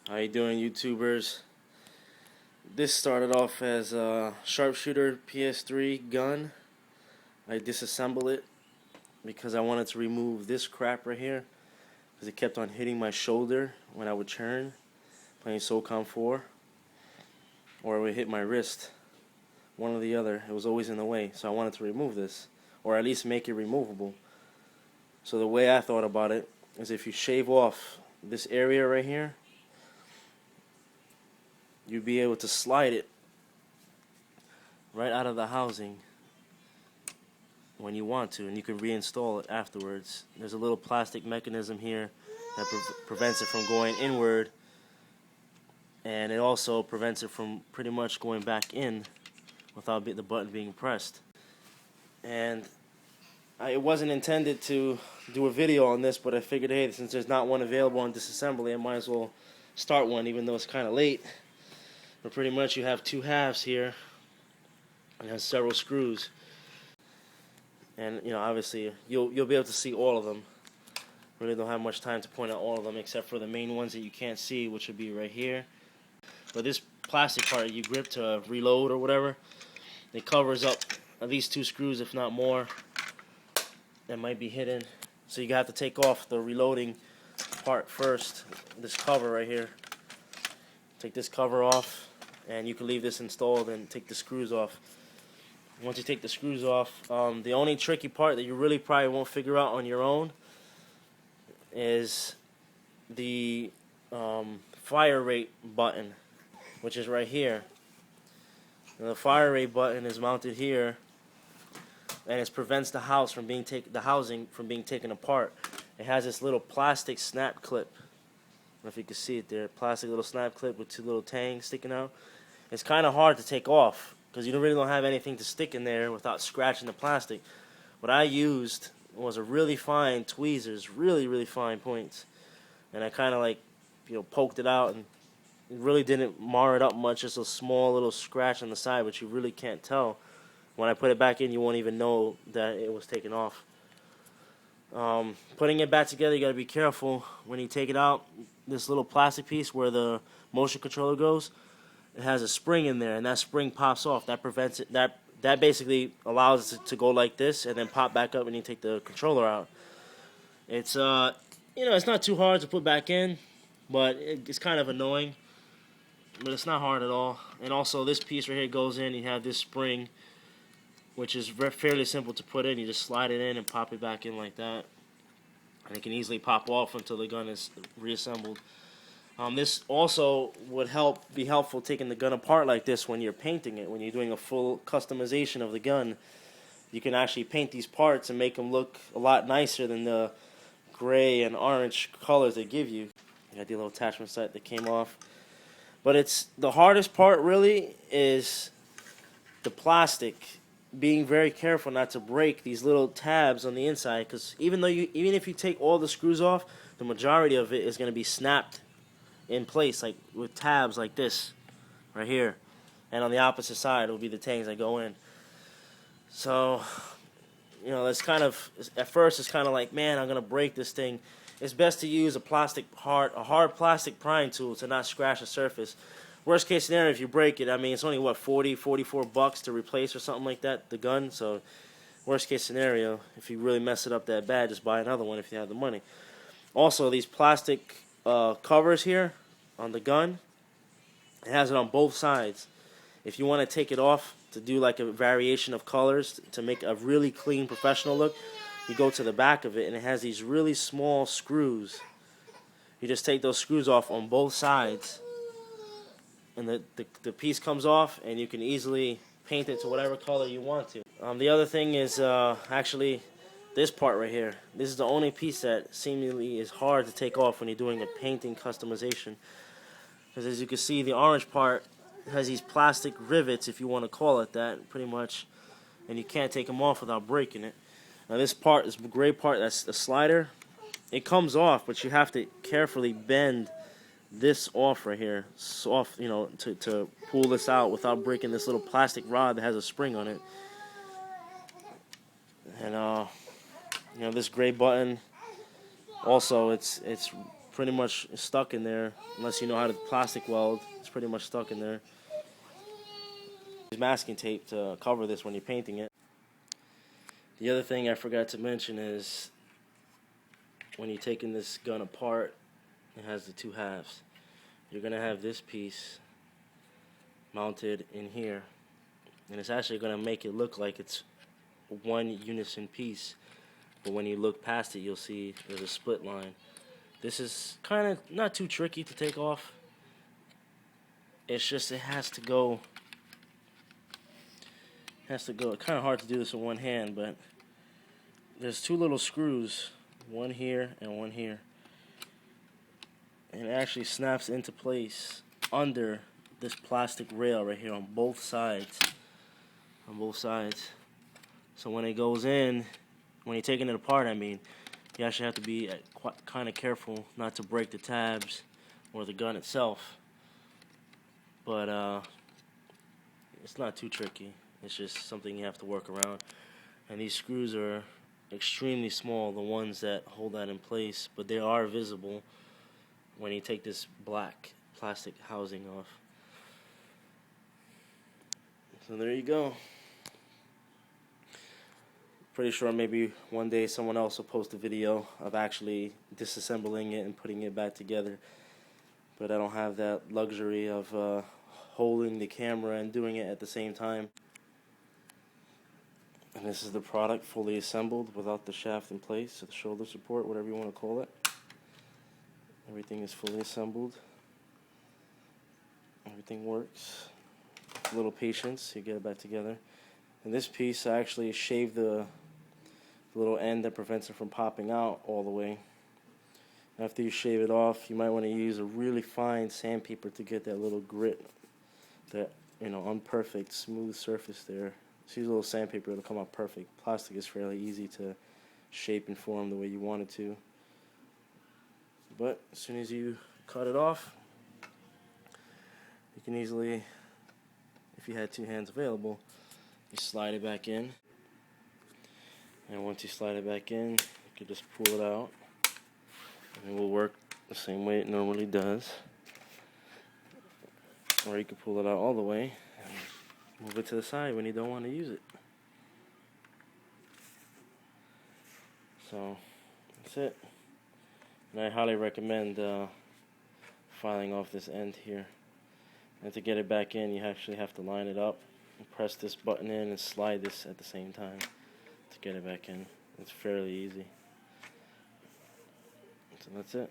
How you doing, YouTubers? This started off as a sharpshooter PS3 gun. I disassembled it because I wanted to remove this crap right here because it kept on hitting my shoulder when I would turn playing SOCOM 4, or it would hit my wrist, one or the other. It was always in the way, so I wanted to remove this, or at least make it removable. So the way I thought about it is if you shave off this area right here, you'd be able to slide it right out of the housing when you want to, and you can reinstall it afterwards. There's a little plastic mechanism here that prevents it from going inward, and it also prevents it from pretty much going back in without the button being pressed. And it wasn't intended to do a video on this, but I figured, hey, since there's not one available on disassembly, I might as well start one, even though it's kind of late. But pretty much you have two halves here, and it has several screws, and obviously you'll be able to see all of them. Really don't have much time to point out all of them except for the main ones that you can't see, which would be right here. But this plastic part you grip to reload or whatever, it covers up at least two screws, if not more, that might be hidden. So you have to take off the reloading part first, this cover right here. Take this cover off, and you can leave this installed and take the screws off. Once you take the screws off, the only tricky part that you really probably won't figure out on your own is the fire rate button, which is right here. And the fire rate button is mounted here, and it prevents the housing from being taken apart. It has this little plastic snap clip. I don't know if you can see it there, plastic little snap clip with two little tangs sticking out. It's kind of hard to take off because you really don't have anything to stick in there without scratching the plastic. What I used was a really fine tweezers, really fine points, and I kind of like poked it out, and it really didn't mar it up much. Just a small little scratch on the side, but you really can't tell. When I put it back in, you won't even know that it was taken off. Putting it back together, you got to be careful when you take it out. This little plastic piece where the motion controller goes, it has a spring in there, and that spring pops off. That prevents it. That basically allows it to go like this and then pop back up when you take the controller out. It's it's not too hard to put back in, but it's kind of annoying. But it's not hard at all. And also, this piece right here goes in. You have this spring, which is fairly simple to put in. You just slide it in and pop it back in like that. And it can easily pop off until the gun is reassembled. This also would be helpful taking the gun apart like this when you're painting it. When you're doing a full customization of the gun, you can actually paint these parts and make them look a lot nicer than the gray and orange colors they give you. You got the little attachment set that came off. But the hardest part really is the plastic. Being very careful not to break these little tabs on the inside, because even if you take all the screws off, the majority of it is going to be snapped in place, like with tabs like this right here, and on the opposite side will be the tangs that go in. So that's kind of, at first it's kind of like, man, I'm going to break this thing. It's best to use a hard plastic prying tool to not scratch the surface. Worst case scenario, if you break it, I mean, it's only, what, $44 to replace or something like that, the gun. So, worst case scenario, if you really mess it up that bad, just buy another one if you have the money. Also, these plastic covers here on the gun, it has it on both sides. If you want to take it off to do like a variation of colors to make a really clean, professional look, you go to the back of it, and it has these really small screws. You just take those screws off on both sides, and the piece comes off, and you can easily paint it to whatever color you want to. The other thing is actually this part right here. This is the only piece that seemingly is hard to take off when you're doing a painting customization. Because as you can see, the orange part has these plastic rivets, if you want to call it that, pretty much, and you can't take them off without breaking it. Now this part, this gray part, that's the slider. It comes off, but you have to carefully bend this off right here, soft, to pull this out without breaking this little plastic rod that has a spring on it. And this gray button, also it's pretty much stuck in there unless you know how to plastic weld. It's pretty much stuck in there. Use masking tape to cover this when you're painting it. The other thing I forgot to mention is when you're taking this gun apart, it has the two halves. You're going to have this piece mounted in here, and it's actually going to make it look like it's one unison piece, but when you look past it, you'll see there's a split line. This is kind of not too tricky to take off. It's just it has to go. It's kind of hard to do this with one hand, but there's two little screws, one here and one here, and it actually snaps into place under this plastic rail right here on both sides. So when it goes in, when you're taking it apart, I mean, you actually have to be kind of careful not to break the tabs or the gun itself. But it's not too tricky. It's just something you have to work around. And these screws are extremely small, the ones that hold that in place, but they are visible when you take this black plastic housing off. So there you go. Pretty sure maybe one day someone else will post a video of actually disassembling it and putting it back together. But I don't have that luxury of holding the camera and doing it at the same time. And this is the product fully assembled without the shaft in place, or the shoulder support, whatever you want to call it. Everything is fully assembled. Everything works. A little patience, you get it back together. And this piece, I actually shaved the little end that prevents it from popping out all the way. After you shave it off, you might want to use a really fine sandpaper to get that little grit, that unperfect, smooth surface there. Just use a little sandpaper, it'll come out perfect. Plastic is fairly easy to shape and form the way you want it to. But as soon as you cut it off, you can easily, if you had two hands available, you slide it back in. And once you slide it back in, you can just pull it out. And it will work the same way it normally does. Or you can pull it out all the way and move it to the side when you don't want to use it. So, that's it. And I highly recommend filing off this end here. And to get it back in, you actually have to line it up and press this button in and slide this at the same time to get it back in. It's fairly easy. So that's it.